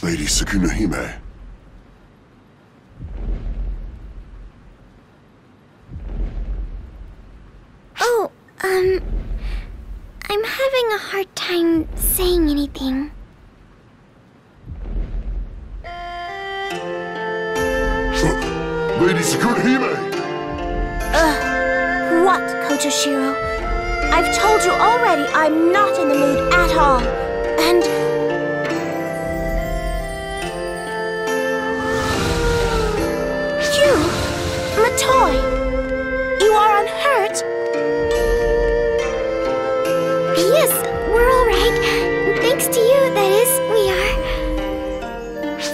Lady Sukunohime. Oh, I'm having a hard time saying anything. Lady Sukunohime! What, Kotoshiro? I've told you already I'm not in the mood at all. And... you, Matoi, you are unhurt? Yes, we're all right. Thanks to you, that is, we are.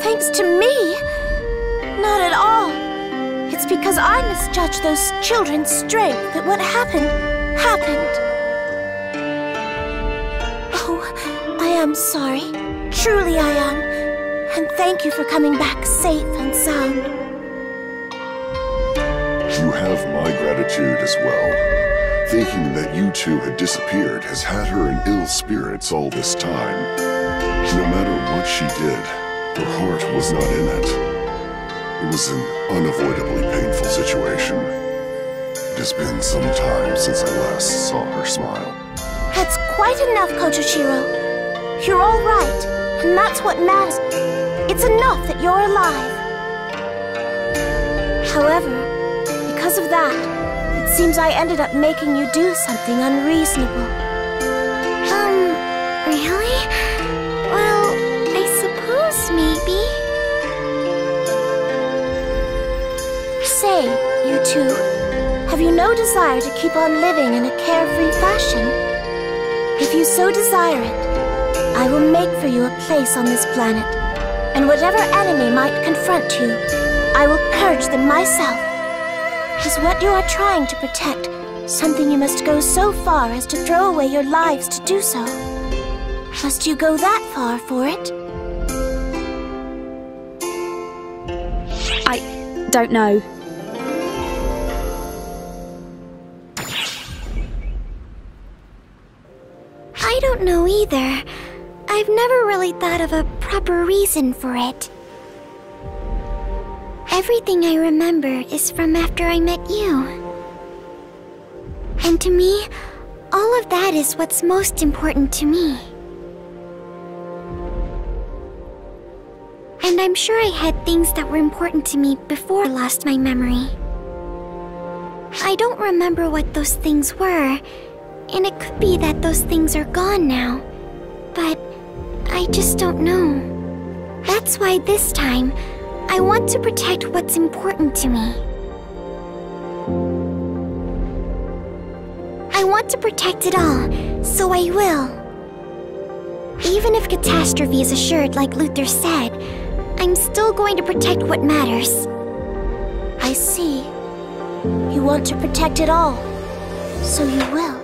Thanks to me? Not at all. It's because I misjudged those children's strength that what happened, happened. Oh, I am sorry. Truly I am. And thank you for coming back safe and sound. You have my gratitude as well. Thinking that you two had disappeared has had her in ill spirits all this time. No matter what she did, her heart was not in it. It was an unavoidably painful situation. It has been some time since I last saw her smile. That's quite enough, Kotoshiro. You're all right, and that's what matters. It's enough that you're alive. However, because of that, it seems I ended up making you do something unreasonable. Really? Well, I suppose maybe. Say, you two, have you no desire to keep on living in a carefree fashion? If you so desire it, I will make for you a place on this planet, and whatever enemy might confront you, I will purge them myself. Is what you are trying to protect something you must go so far as to throw away your lives to do so? Must you go that far for it? I don't know. I don't know either. I've never really thought of a proper reason for it. Everything I remember is from after I met you. And to me, all of that is what's most important to me. And I'm sure I had things that were important to me before I lost my memory. I don't remember what those things were, and it could be that those things are gone now. But I just don't know. That's why this time, I want to protect what's important to me. I want to protect it all, so I will. Even if catastrophe is assured like Luther said, I'm still going to protect what matters. I see. You want to protect it all, so you will.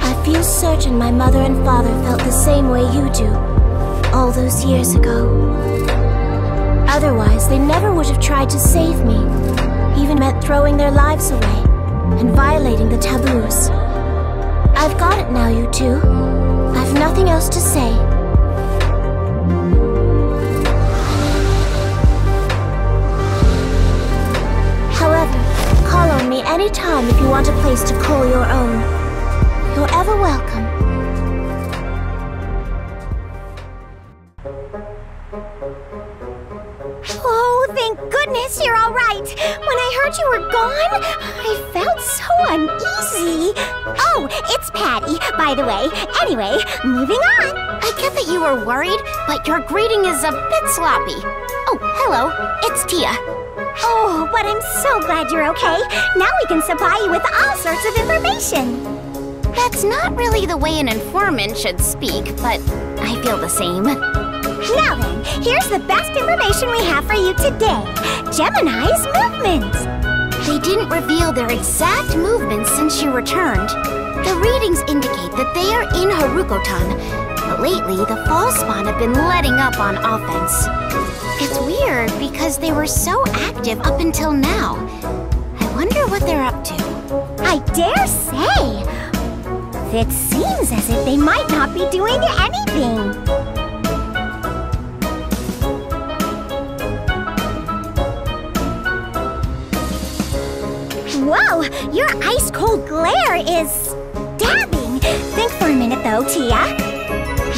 I feel certain my mother and father felt the same way you do, all those years ago. Otherwise, they never would have tried to save me, even meant throwing their lives away and violating the taboos. I've got it now, you two. I've nothing else to say. However, call on me anytime if you want a place to call your own. You're ever welcome. Oh, thank goodness you're all right. When I heard you were gone, I felt so uneasy. Oh, it's Patty, by the way. Anyway, moving on. I get that you were worried, but your greeting is a bit sloppy. Oh, hello. It's Tia. Oh, but I'm so glad you're okay. Now we can supply you with all sorts of information. That's not really the way an informant should speak, but I feel the same. Now then, here's the best information we have for you today. Gemini's movements. They didn't reveal their exact movements since you returned. The readings indicate that they are in Haruko-tan, but lately the fall spawn have been letting up on offense. It's weird because they were so active up until now. I wonder what they're up to. I dare say. It seems as if they might not be doing anything. is dabbing. Think for a minute though, Tia.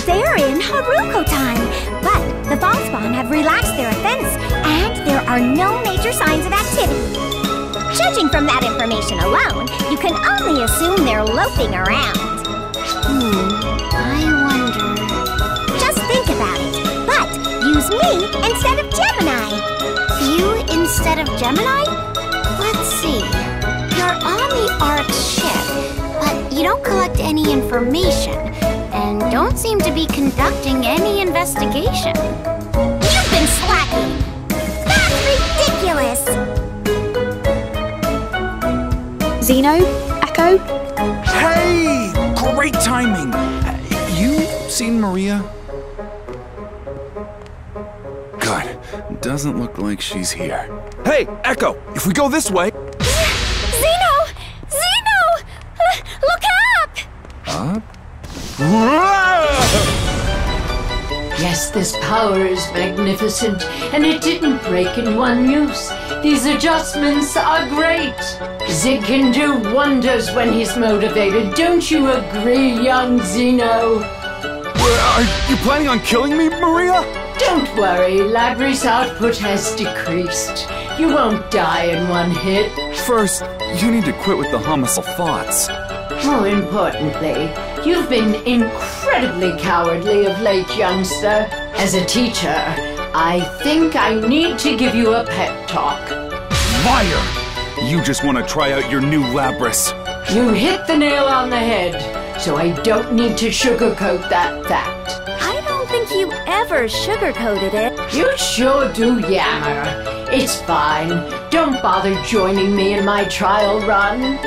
They're in Haruko time, but the Ballspawn have relaxed their offense, and there are no major signs of activity. Judging from that information alone, you can only assume they're loafing around. I wonder... Just think about it, but use me instead of Gemini. You instead of Gemini? Let's see. You're on the Ark's ship, but you don't collect any information, and don't seem to be conducting any investigation. You've been slacking! That's ridiculous! Zeno? Echo? Hey! Great timing! You seen Maria? Good. Doesn't look like she's here. Hey, Echo! If we go this way... Zeno! Zeno! Look up! Up? Yes, this power is magnificent, and it didn't break in one use. These adjustments are great. Zig can do wonders when he's motivated. Don't you agree, young Zeno? Are you planning on killing me, Maria? Don't worry, Labra's output has decreased. You won't die in one hit. First, you need to quit with the homicidal thoughts. More importantly, you've been incredibly cowardly of late, youngster. As a teacher, I think I need to give you a pep talk. Liar! You just want to try out your new Labras. You hit the nail on the head, so I don't need to sugarcoat that fact. I don't think you ever sugarcoated it. You sure do yammer. It's fine. Don't bother joining me in my trial run.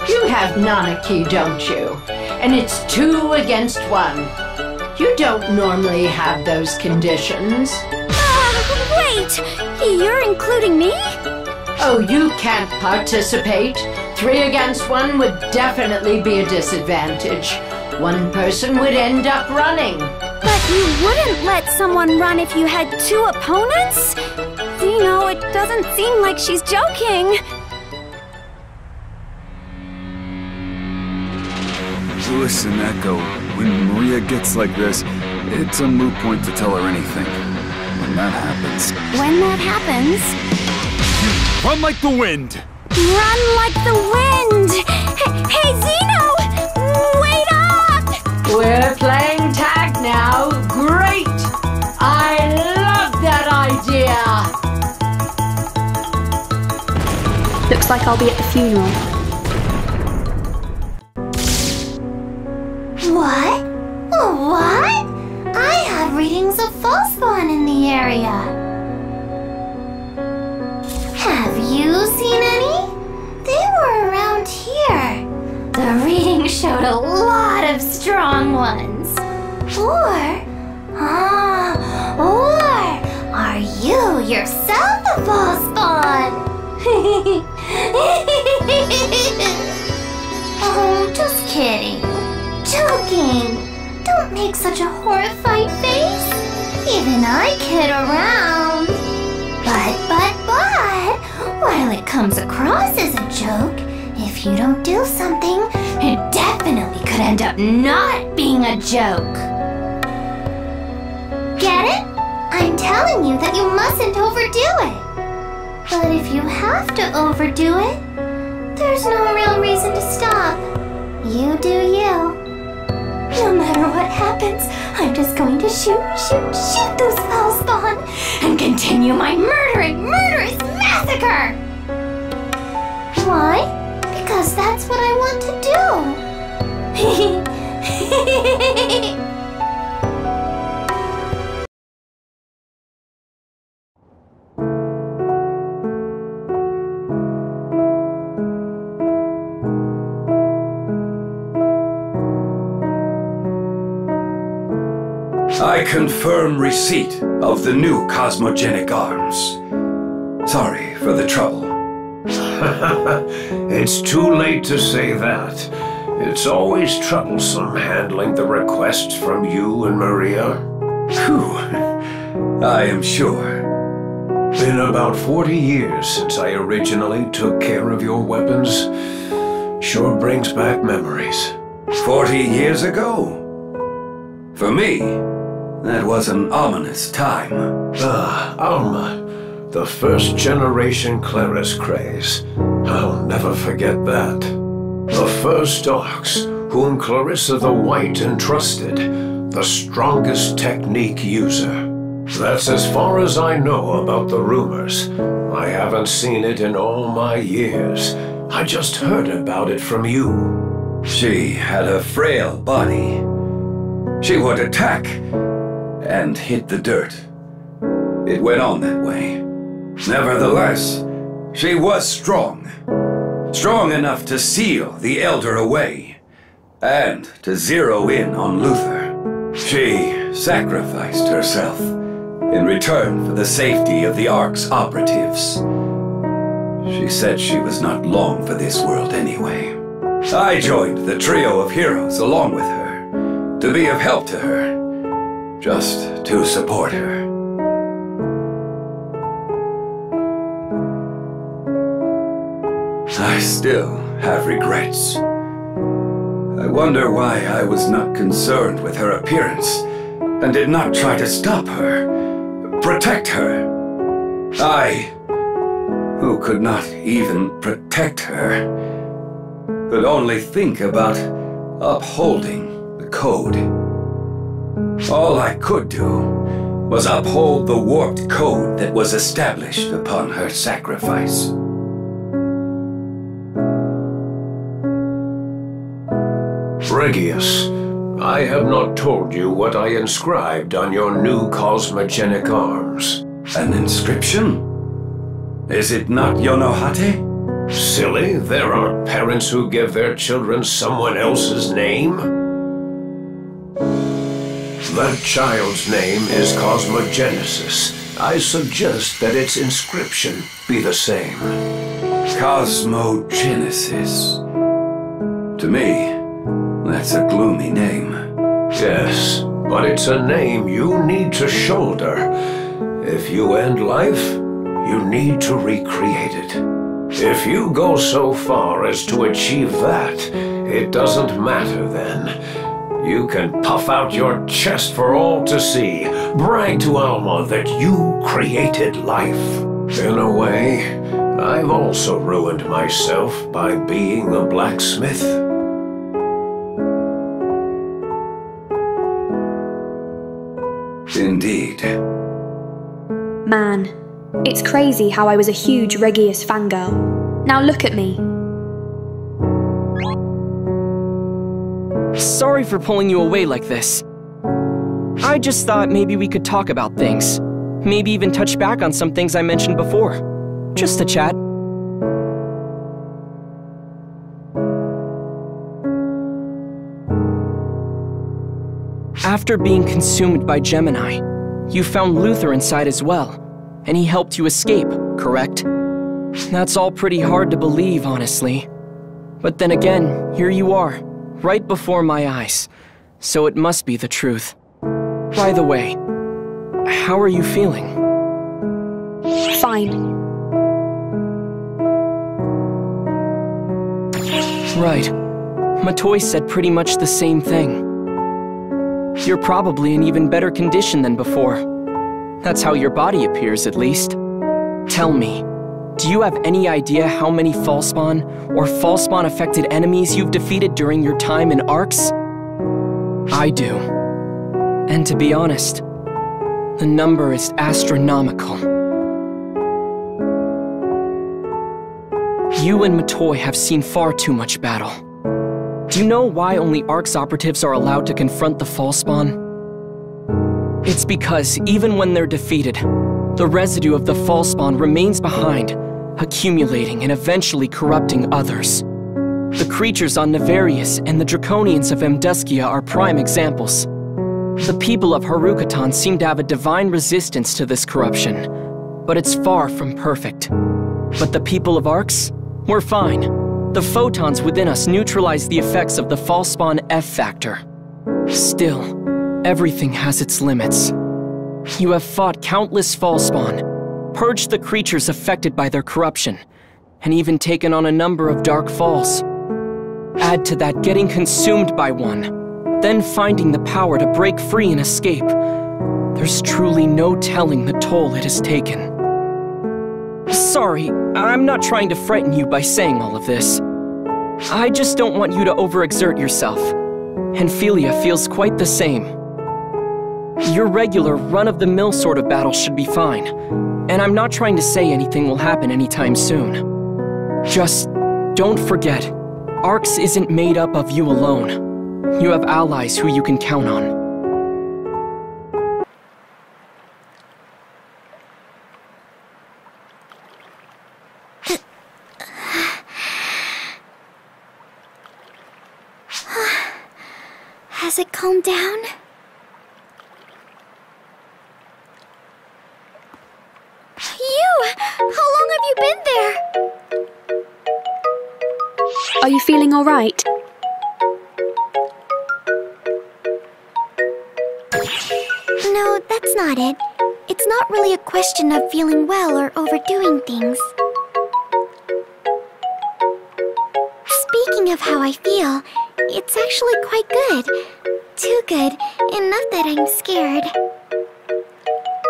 You have Nanaki, don't you? And it's 2 against 1. You don't normally have those conditions. Wait! You're including me? Oh, you can't participate. 3 against 1 would definitely be a disadvantage. One person would end up running. But you wouldn't let someone run if you had 2 opponents? Zeno, it doesn't seem like she's joking. Listen, Echo, when Maria gets like this, it's a moot point to tell her anything. When that happens... When that happens... Run like the wind! Run like the wind! Hey, Zeno! Wait up! We're playing tag now. Great! I love that idea! Looks like I'll be at the funeral. What? What? I have readings of Falspawn in the area. Have you seen any? They were around here. The reading showed a lot of strong ones. Or are you yourself a Falspawn? Oh, just kidding. Joking. Don't make such a horrified face. Even I kid around. But, while it comes across as a joke, if you don't do something, it definitely could end up not being a joke. Get it? I'm telling you that you mustn't overdo it. But if you have to overdo it, there's no real reason to stop. You do you. No matter what happens, I'm just going to shoot those Falspawn and continue my murderous massacre! Why? Because that's what I want to do. I confirm receipt of the new cosmogenic arms. Sorry for the trouble. It's too late to say that. It's always troublesome handling the requests from you and Maria. Whew. I am sure. Been about 40 years since I originally took care of your weapons. Sure brings back memories. 40 years ago? For me, that was an ominous time. Ah, Alma. The first generation Claris craze. I'll never forget that. The first Orcs, whom Clarissa the White entrusted, the strongest technique user. That's as far as I know about the rumors. I haven't seen it in all my years. I just heard about it from you. She had a frail body. She would attack and hit the dirt. It went on that way. Nevertheless, she was strong. Strong enough to seal the Elder away and to zero in on Luther. She sacrificed herself in return for the safety of the Ark's operatives. She said she was not long for this world anyway. I joined the trio of heroes along with her, to be of help to her, just to support her. I still have regrets. I wonder why I was not concerned with her appearance and did not try to stop her, protect her. I, who could not even protect her, could only think about upholding the code. All I could do was uphold the warped code that was established upon her sacrifice. Regius, I have not told you what I inscribed on your new cosmogenic arms. An inscription? Is it not Yonohate? Silly, there are parents who give their children someone else's name. That child's name is Cosmogenesis. I suggest that its inscription be the same. Cosmogenesis. To me, that's a gloomy name. Yes, but it's a name you need to shoulder. If you end life, you need to recreate it. If you go so far as to achieve that, it doesn't matter then. You can puff out your chest for all to see, brag to Alma that you created life. In a way, I've also ruined myself by being the blacksmith. Indeed. Man, it's crazy how I was a huge Regius fangirl. Now look at me. Sorry for pulling you away like this. I just thought maybe we could talk about things. Maybe even touch back on some things I mentioned before. Just to chat. After being consumed by Gemini, you found Luther inside as well, and he helped you escape, correct? That's all pretty hard to believe, honestly. But then again, here you are, right before my eyes, so it must be the truth. By the way, how are you feeling? Fine. Right. Matoy said pretty much the same thing. You're probably in even better condition than before. That's how your body appears, at least. Tell me, do you have any idea how many Falspawn or Falspawn-affected enemies you've defeated during your time in Arcs? I do. And to be honest, the number is astronomical. You and Matoy have seen far too much battle. Do you know why only Arcs operatives are allowed to confront the Falspawn? It's because even when they're defeated, the residue of the Falspawn remains behind, accumulating and eventually corrupting others. The creatures on Nefarious and the Draconians of Amduskia are prime examples. The people of Harukatan seem to have a divine resistance to this corruption, but it's far from perfect. But the people of Arcs? We're fine. The photons within us neutralize the effects of the Falspawn F factor. Still, everything has its limits. You have fought countless Falspawn, purged the creatures affected by their corruption, and even taken on a number of dark falls. Add to that getting consumed by one, then finding the power to break free and escape. There's truly no telling the toll it has taken. Sorry, I'm not trying to frighten you by saying all of this. I just don't want you to overexert yourself. And Philia feels quite the same. Your regular, run-of-the-mill sort of battle should be fine. And I'm not trying to say anything will happen anytime soon. Just don't forget, Arx isn't made up of you alone. You have allies who you can count on. Has it calmed down? You! How long have you been there? Are you feeling all right? No, that's not it. It's not really a question of feeling well or overdoing things. Speaking of how I feel, it's actually quite good. Too good, enough that I'm scared.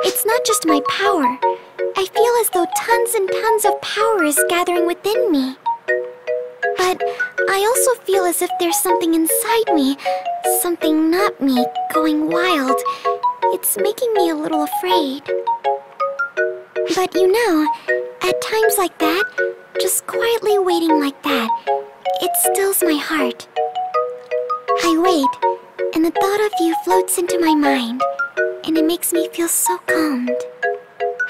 It's not just my power. I feel as though tons and tons of power is gathering within me. But I also feel as if there's something inside me, something not me, going wild. It's making me a little afraid. But you know, at times like that, just quietly waiting like that, it stills my heart. I wait, and the thought of you floats into my mind, and it makes me feel so calmed.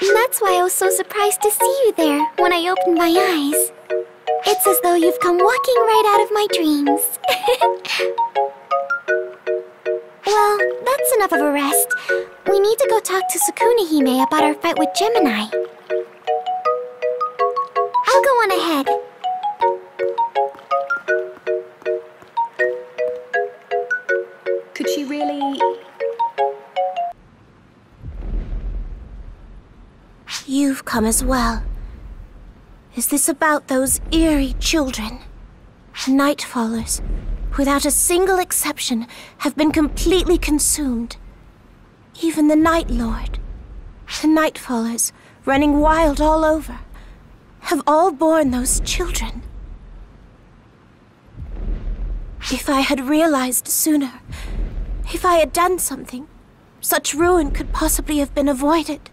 And that's why I was so surprised to see you there when I opened my eyes. It's as though you've come walking right out of my dreams. Well, that's enough of a rest. We need to go talk to Sukuna Hime about our fight with Gemini. I'll go on ahead. Could she really... You've come as well. Is this about those eerie children? Nightfallers, without a single exception, have been completely consumed. Even the Night Lord, the Nightfallers, running wild all over, have all borne those children. If I had realized sooner, if I had done something, such ruin could possibly have been avoided.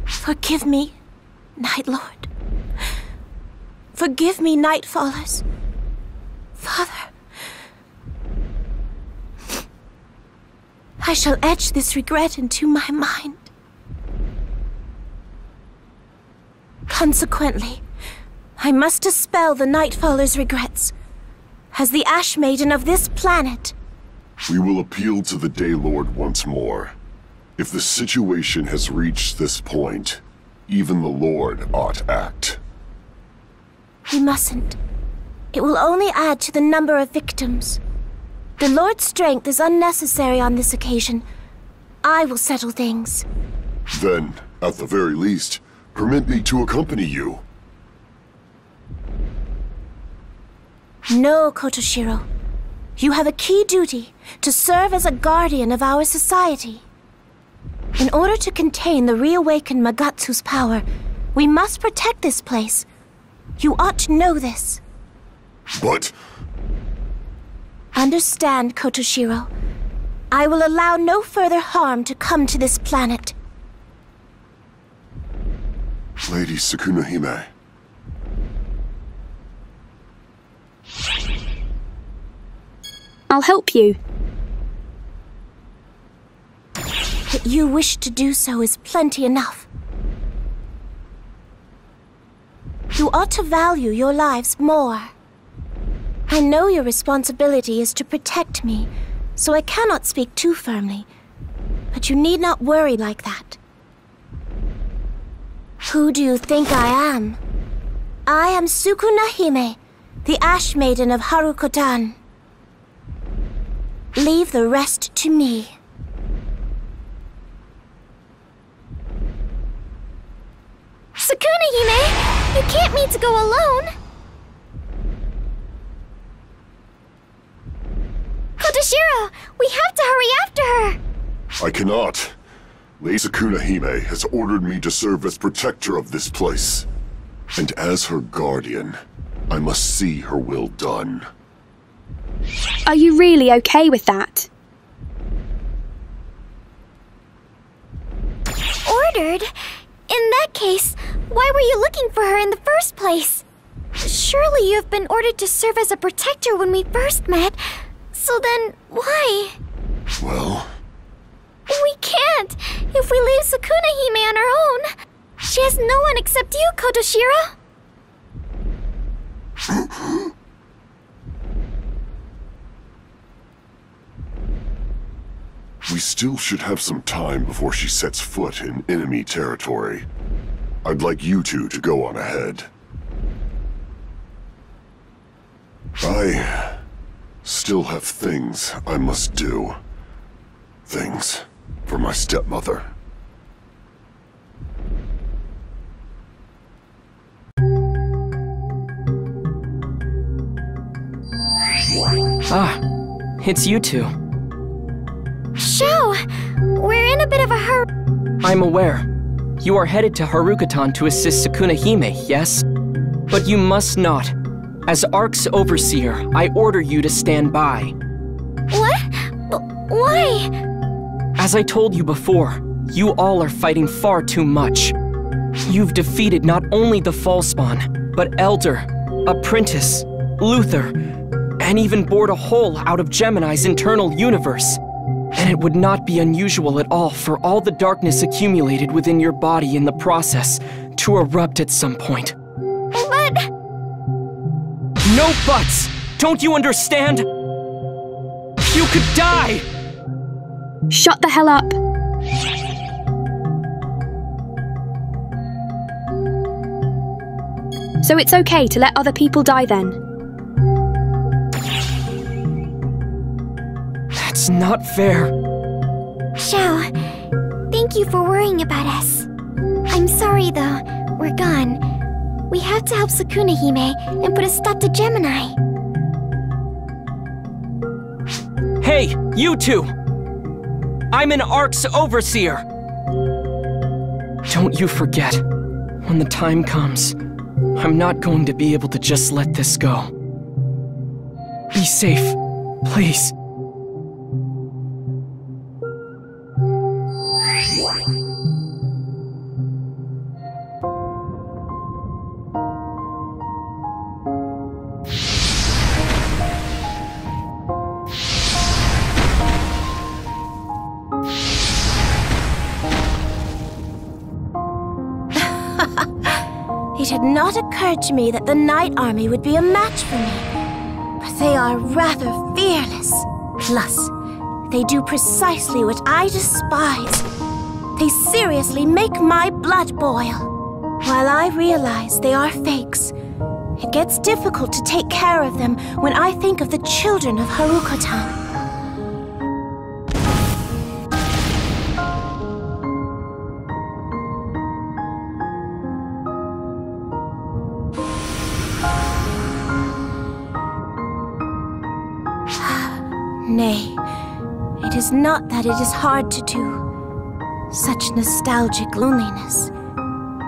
Forgive me, Night Lord. Forgive me, Nightfallers. Father. I shall etch this regret into my mind. Consequently, I must dispel the Nightfallers' regrets. As the Ash Maiden of this planet. We will appeal to the Daylord once more. If the situation has reached this point, even the Lord ought act. We mustn't. It will only add to the number of victims. The Lord's strength is unnecessary on this occasion. I will settle things. Then, at the very least, permit me to accompany you. No, Kotoshiro. You have a key duty to serve as a guardian of our society. In order to contain the reawakened Magatsu's power, we must protect this place. You ought to know this. But... Understand, Kotoshiro. I will allow no further harm to come to this planet. Lady Sukuna Hime. I'll help you. That you wish to do so is plenty enough. You ought to value your lives more. I know your responsibility is to protect me, so I cannot speak too firmly. But you need not worry like that. Who do you think I am? I am Sukuna Hime, the Ash Maiden of Harukotan. Leave the rest to me. Sukuna Hime! You can't mean to go alone! Kotoshiro! We have to hurry after her! I cannot. Lady Sukuna Hime has ordered me to serve as protector of this place. And as her guardian, I must see her will done. Are you really okay with that? Ordered? In that case, why were you looking for her in the first place? Surely you have been ordered to serve as a protector when we first met. So then, why? Well... We can't! If we leave Sukuna Hime on her own! She has no one except you, Kotoshiro! We still should have some time before she sets foot in enemy territory. I'd like you two to go on ahead. I still have things I must do. Things for my stepmother. Ah, it's you two. Shao! We're in a bit of a hurry. I'm aware. You are headed to Haruka-tan to assist Sukuna Hime, yes? But you must not. As ARC's overseer, I order you to stand by. What? Why? As I told you before, you all are fighting far too much. You've defeated not only the Fallspawn, but Elder, Apprentice, Luther, and even bored a hole out of Gemini's internal universe. And it would not be unusual at all for all the darkness accumulated within your body in the process to erupt at some point. But... No buts! Don't you understand? You could die! Shut the hell up! So it's okay to let other people die then? That's not fair. Shao, thank you for worrying about us. I'm sorry though, we're gone. We have to help Sukuna Hime and put a stop to Gemini. Hey, you two! I'm an ARC's overseer! Don't you forget, when the time comes, I'm not going to be able to just let this go. Be safe, please. It had not occurred to me that the Night Army would be a match for me. But they are rather fearless. Plus, they do precisely what I despise. They seriously make my blood boil. While I realize they are fakes, it gets difficult to take care of them when I think of the children of Haruka-tan. Nay, it is not that it is hard to do. Such nostalgic loneliness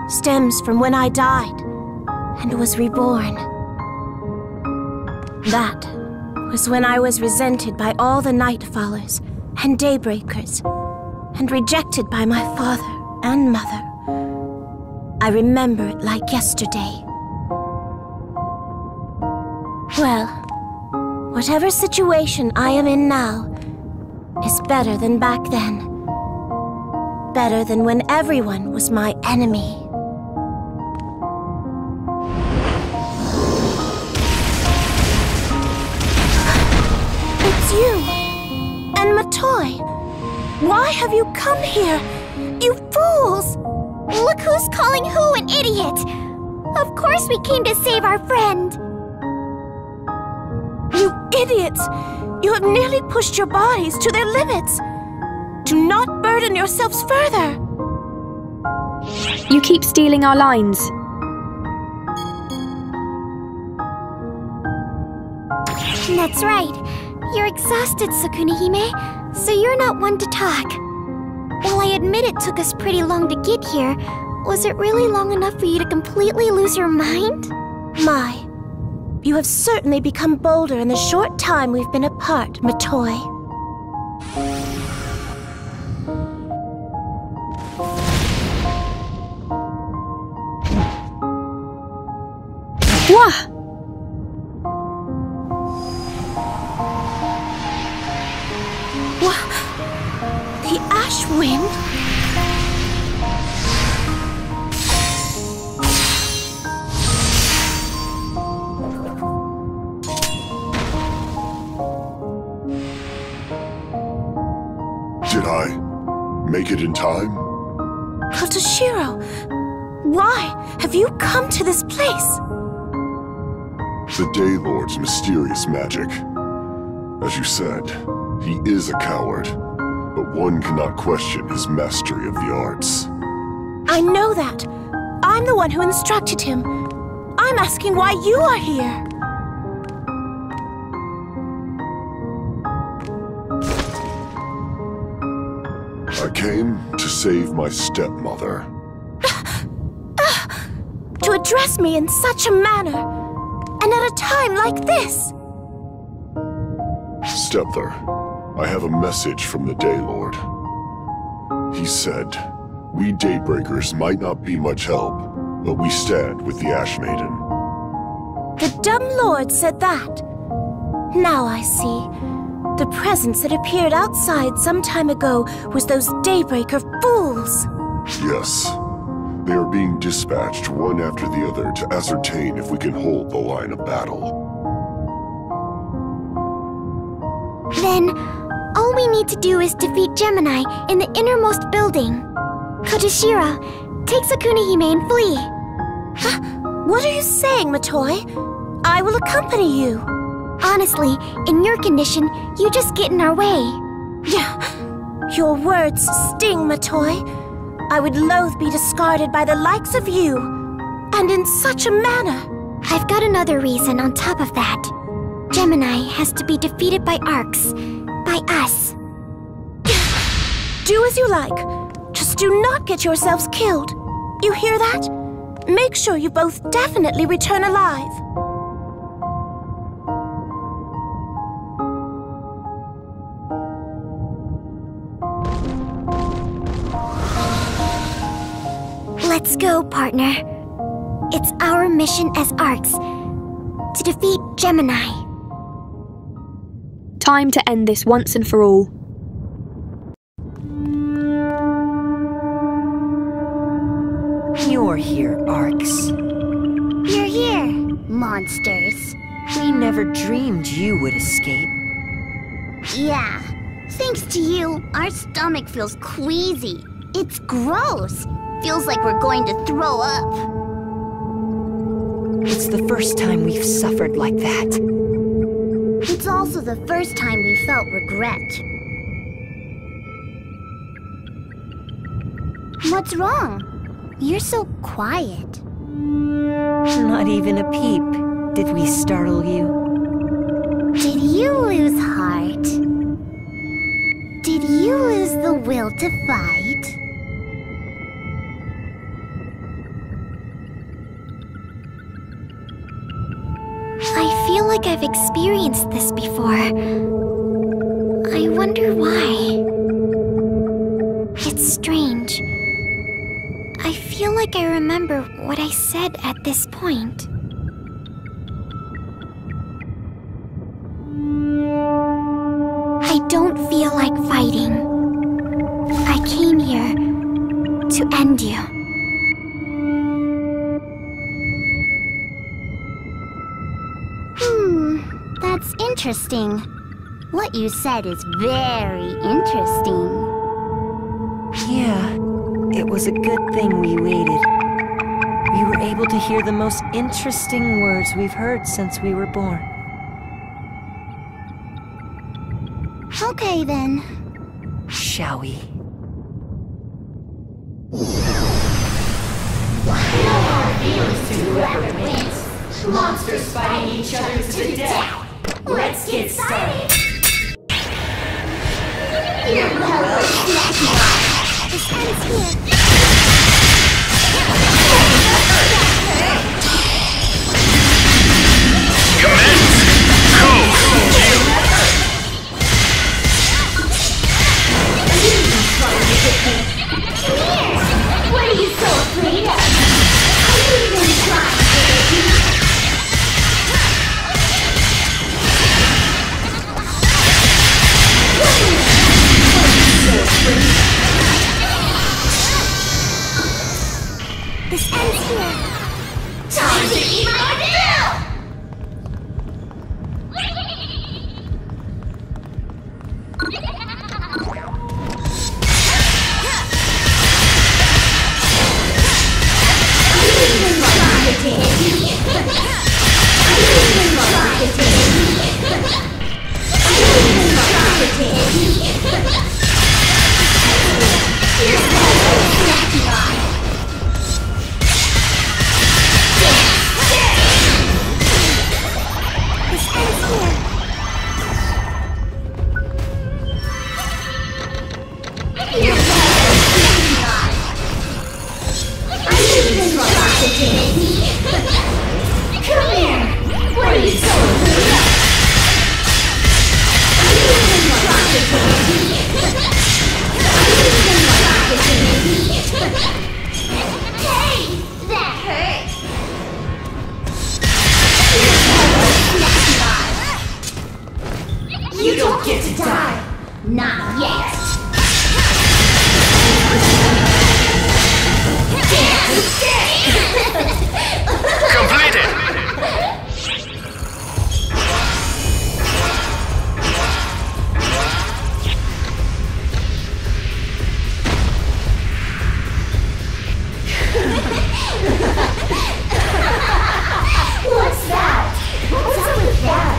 stems from when I died and was reborn. That was when I was resented by all the Nightfallers and Daybreakers and rejected by my father and mother. I remember it like yesterday. Well, whatever situation I am in now is better than back then. Better than when everyone was my enemy. It's you! And Matoi! Why have you come here? You fools! Look who's calling who an idiot! Of course we came to save our friend! You idiots! You have nearly pushed your bodies to their limits! Do not burden yourselves further! You keep stealing our lines. That's right. You're exhausted, Sukuna-hime, so you're not one to talk. While I admit it took us pretty long to get here, was it really long enough for you to completely lose your mind? My, you have certainly become bolder in the short time we've been apart, Matoi. Wah! The ash wind? Did I make it in time? Toshiro, why have you come to this place? The Day Lord's mysterious magic. As you said, he is a coward, but one cannot question his mastery of the arts. I know that. I'm the one who instructed him. I'm asking why you are here. I came to save my stepmother. To address me in such a manner, and at a time like this. Stepmother, I have a message from the Day Lord. He said, we Daybreakers might not be much help, but we stand with the Ash Maiden. The dumb lord said that. Now I see. The presence that appeared outside some time ago was those Daybreaker fools. Yes. They are being dispatched one after the other to ascertain if we can hold the line of battle. Then, all we need to do is defeat Gemini in the innermost building. Kotoshiro, take Sukuna-hime and flee. What are you saying, Matoi? I will accompany you. Honestly, in your condition, you just get in our way. Your words sting, Matoi. I would loathe be discarded by the likes of you, and in such a manner. I've got another reason on top of that. Gemini has to be defeated by Arcs. By us. Do as you like. Just do not get yourselves killed. You hear that? Make sure you both definitely return alive. Let's go, partner. It's our mission as Arcs to defeat Gemini. Time to end this once and for all. You're here, Arcs. You're here, monsters. We never dreamed you would escape. Yeah. Thanks to you, our stomach feels queasy. It's gross. Feels like we're going to throw up. It's the first time we've suffered like that. It's also the first time we felt regret. What's wrong? You're so quiet. Not even a peep. Did we startle you? Did you lose heart? Did you lose the will to fight? I feel like I've experienced this before. I wonder why. It's strange. I feel like I remember what I said at this point. I don't feel like fighting. I came here to end you. That's interesting. What you said is very interesting. Yeah, it was a good thing we waited. We were able to hear the most interesting words we've heard since we were born. Okay, then. Shall we? No hard feelings to whoever wins. Monsters fighting each other to death. Let's get started. This ends here. What are you so afraid of? I didn't even try, baby. This ends here. Time to eat my fill! You don't get to die. Not yet. Completed! What's that? What's up with that?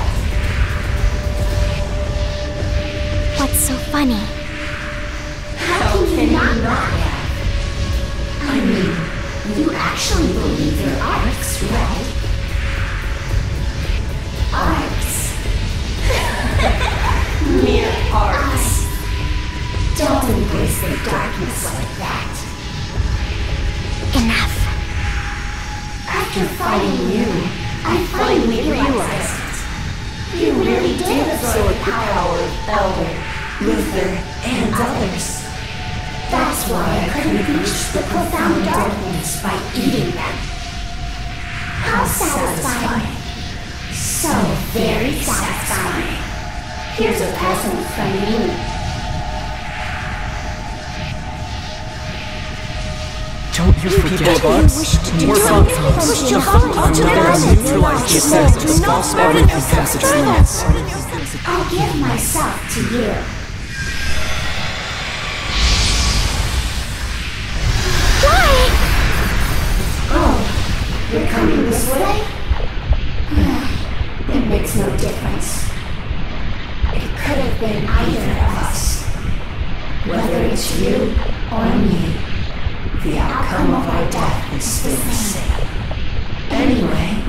What's so funny? How can you not laugh? I mean, you actually believe they're arcs, right? Arcs. Mere arcs. Don't embrace the darkness like that. Enough. After fighting you, I finally realized it. You really did absorb the power of Elder, Luther, and others. That's why I couldn't reach the profound darkness by eating them. How satisfying. So very satisfying. Here's a present from me. Don't you forget, Bugs. More photons. The photons will neutralize the effect of the small spot and pass its limits. I'll give myself to you. Oh, you're coming this way? It makes no difference. It could have been either of us. Whether it's you or me, the outcome of our death is still the same. Anyway,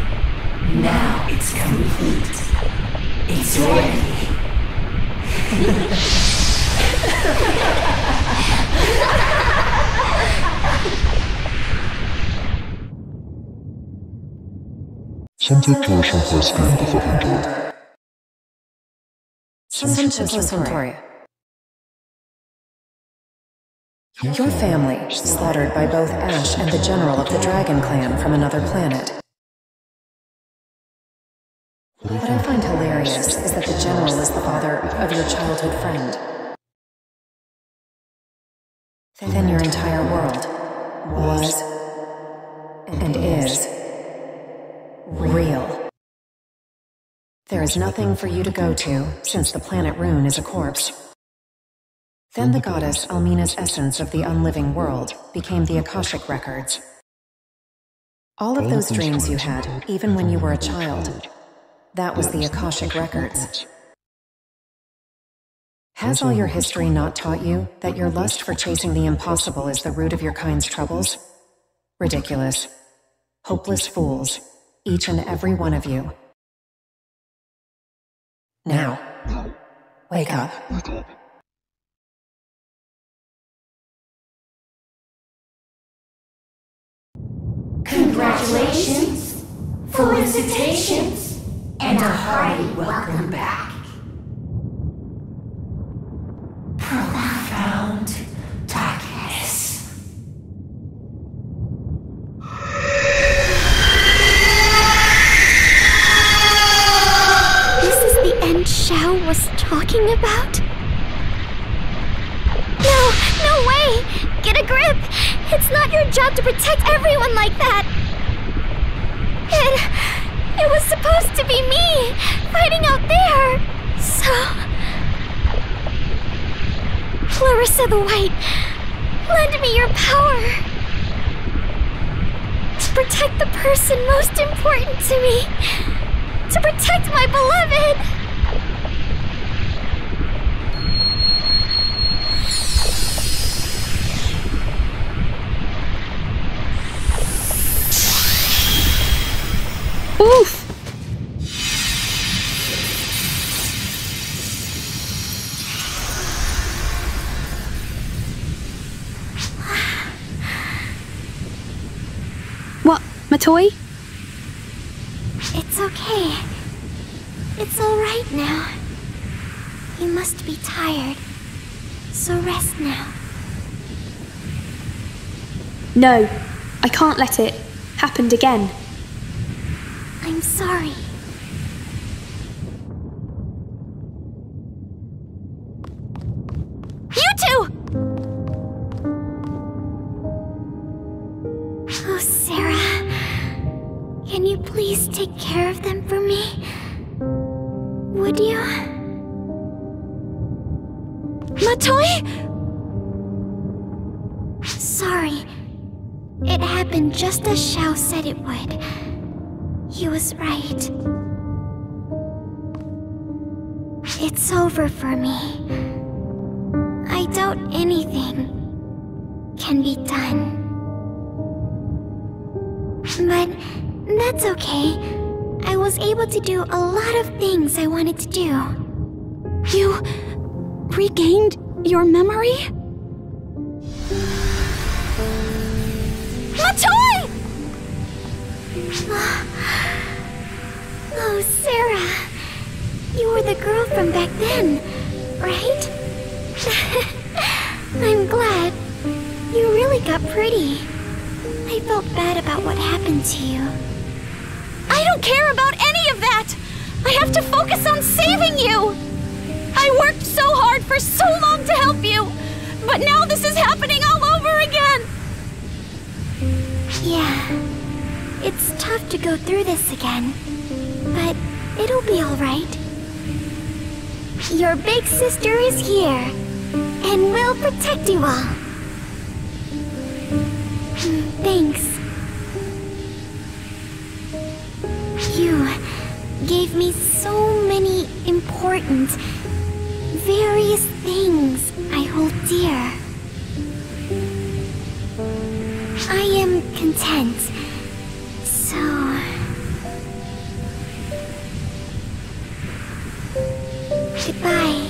now it's complete. It's ready. Your family, slaughtered by both Ash and the general of the Dragon Clan from another planet. What I find hilarious is that the general is the father of your childhood friend. Then your entire world was and is real. There is nothing for you to go to, since the planet Rune is a corpse. Then the goddess Almina's essence of the unliving world became the Akashic records. All of those dreams you had, even when you were a child, that was the Akashic records. Has all your history not taught you that your lust for chasing the impossible is the root of your kind's troubles? Ridiculous. Hopeless fools, each and every one of you. Now, wake up. Congratulations, felicitations, and a hearty welcome back. Profound darkness. This is the end Xiao was talking about? No, no way! Get a grip! It's not your job to protect everyone like that! It was supposed to be me, fighting out there! So... Clarissa the White, lend me your power. To protect the person most important to me. To protect my beloved! Oof! What, my toy? It's okay. It's all right now. You must be tired. So rest now. No, I can't let it happen again. I'm sorry. You two! Oh, Sarah. Can you please take care of them for me? Would you? Matoy? Sorry. It happened just as Xiao said it would. He was right. It's over for me. I doubt anything can be done. But that's okay. I was able to do a lot of things I wanted to do. You regained your memory? Matoy! Oh, Sarah. You were the girl from back then, right? I'm glad. You really got pretty. I felt bad about what happened to you. I don't care about any of that! I have to focus on saving you! I worked so hard for so long to help you, but now this is happening all over again! Yeah, it's tough to go through this again, but it'll be alright. Your big sister is here, and will protect you all. Thanks. You gave me so many important, various things I hold dear. I am content, so... Goodbye.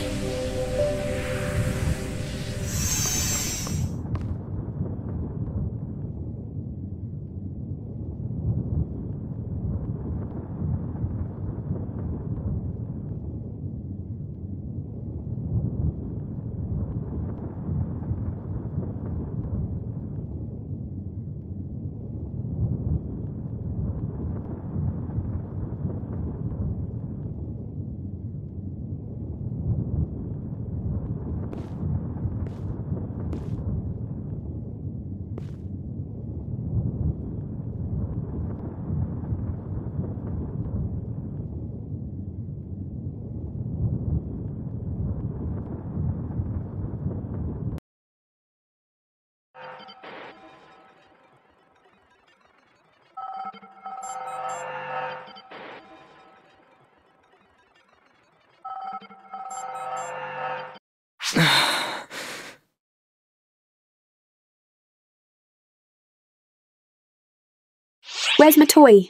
Where's my toy?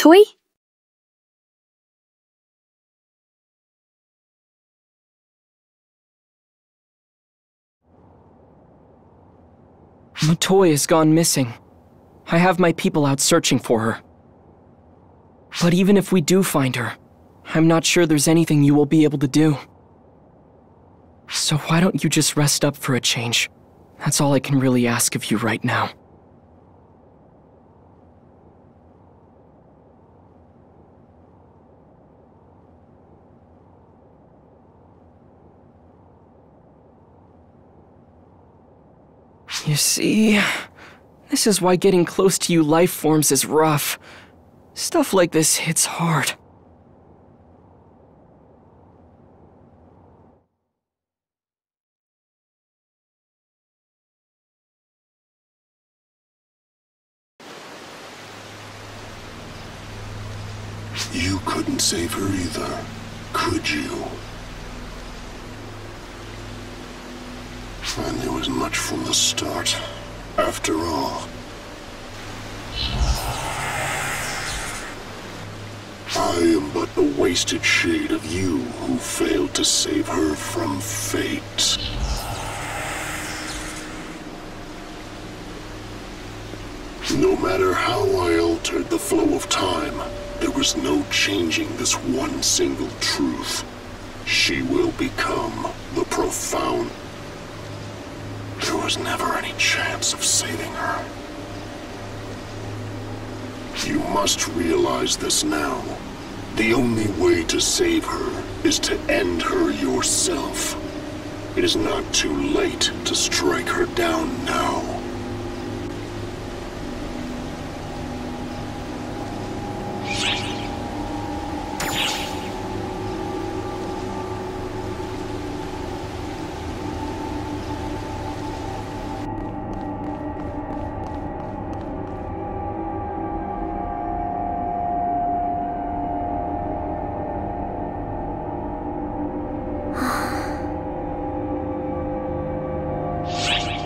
Matoi? Matoi has gone missing. I have my people out searching for her. But even if we do find her, I'm not sure there's anything you will be able to do. So why don't you just rest up for a change? That's all I can really ask of you right now. You see, this is why getting close to you life forms is rough. Stuff like this hits hard. You couldn't save her either, could you? I knew as much from the start. After all, I am but the wasted shade of you who failed to save her from fate. No matter how I altered the flow of time, there was no changing this one single truth. She will become the profound. There was never any chance of saving her. You must realize this now. The only way to save her is to end her yourself. It is not too late to strike her down now.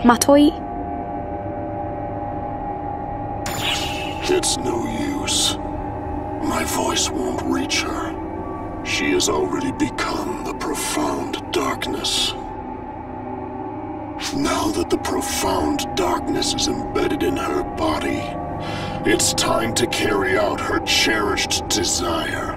Matoi? It's no use. My voice won't reach her. She has already become the profound darkness. Now that the profound darkness is embedded in her body, it's time to carry out her cherished desire.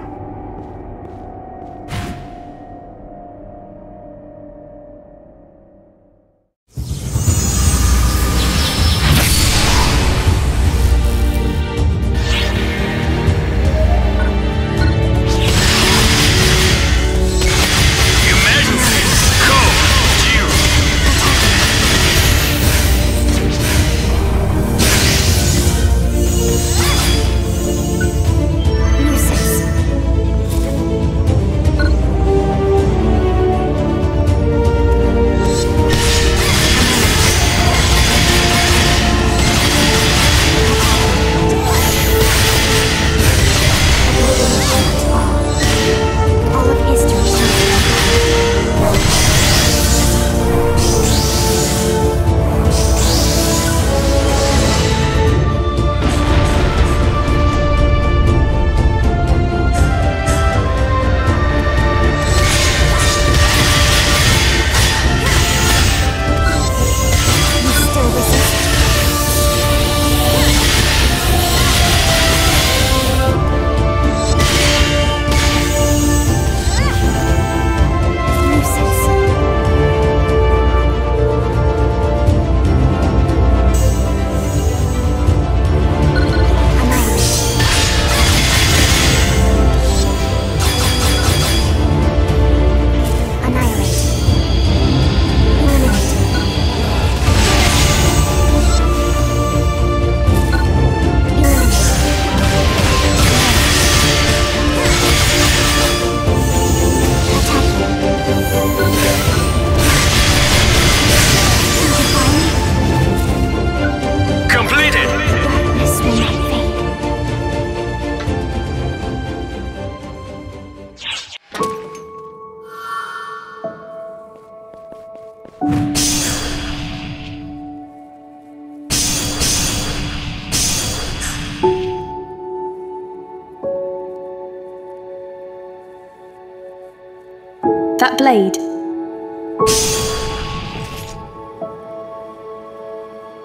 That blade.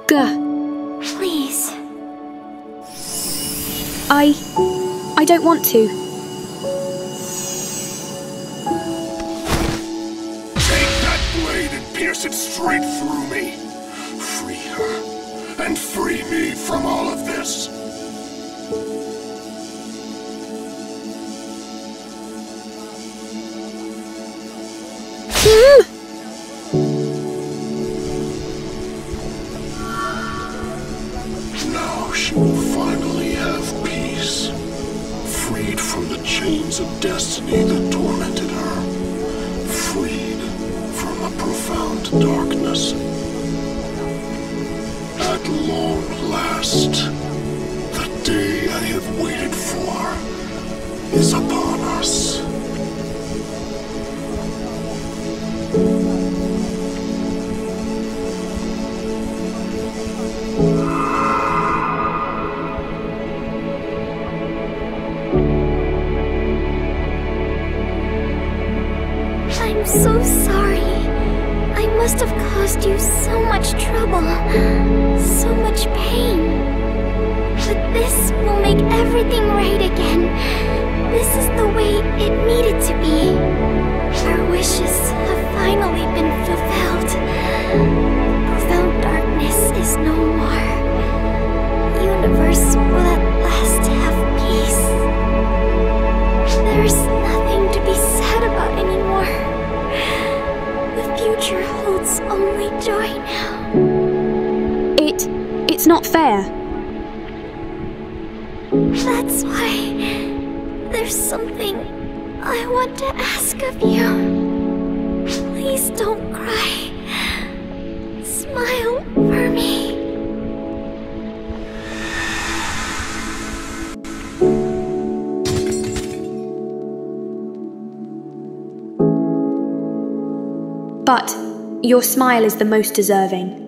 Gah. Please. I don't want to. Take that blade and pierce it straight through me. Free her, and free me from all of this. Now she will finally have peace. Freed from the chains of destiny that tormented her. Freed from a profound darkness. At long last, the day I have waited for is upon us. I'm so sorry. I must have caused you so much trouble, so much pain. But this will make everything right again. This is the way it needed to be. Our wishes have finally been fulfilled. Profound darkness is no more. The universe will at last have peace. There's nothing to be sad about anymore. The future holds only joy now. It's not fair. That's why there's something I want to ask of you. Please don't cry. Smile for me. But your smile is the most deserving.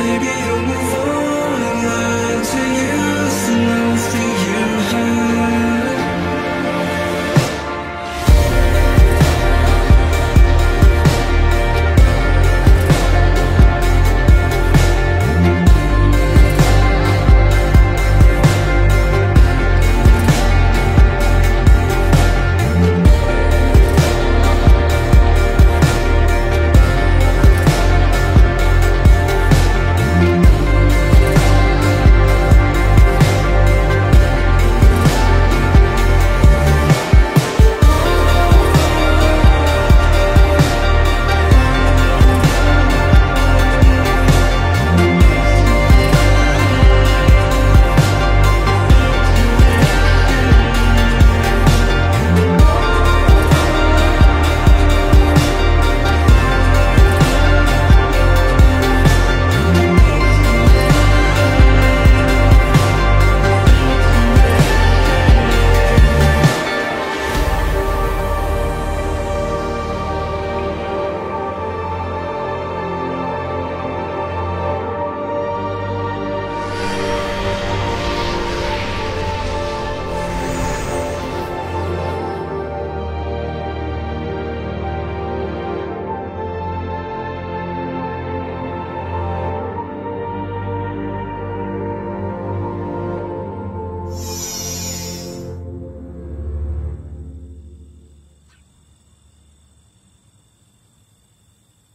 Maybe you'll move on and learn to use the most that you have.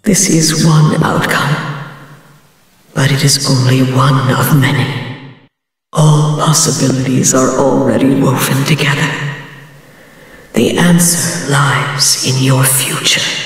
This is one outcome, but it is only one of many. All possibilities are already woven together. The answer lies in your future.